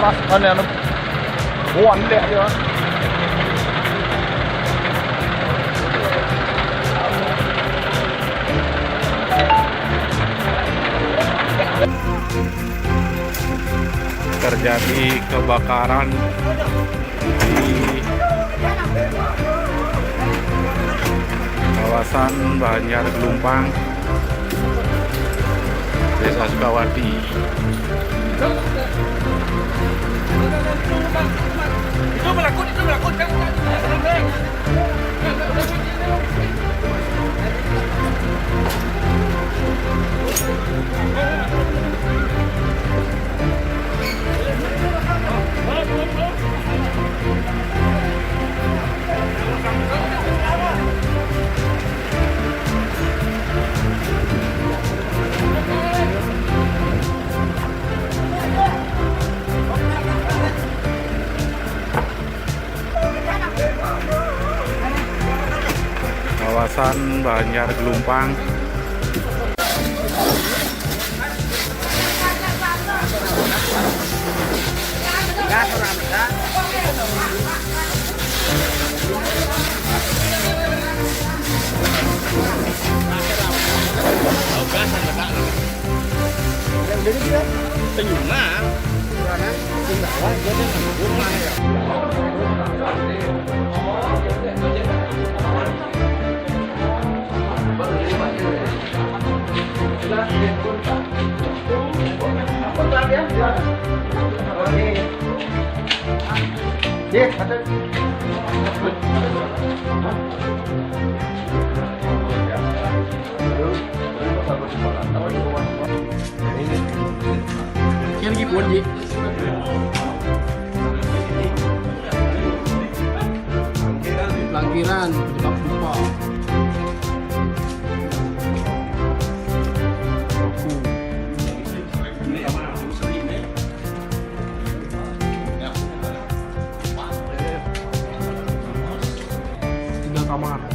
pas anu buan deh ya. Terjadi kebakaran di kawasan Banjar Gelumpang, Desa Sukawati. Itu melakut. Kawasan Banjar Gelumpang. Yang lagi pun Ji. Langkiran penyebab lupa. Tiga kamar.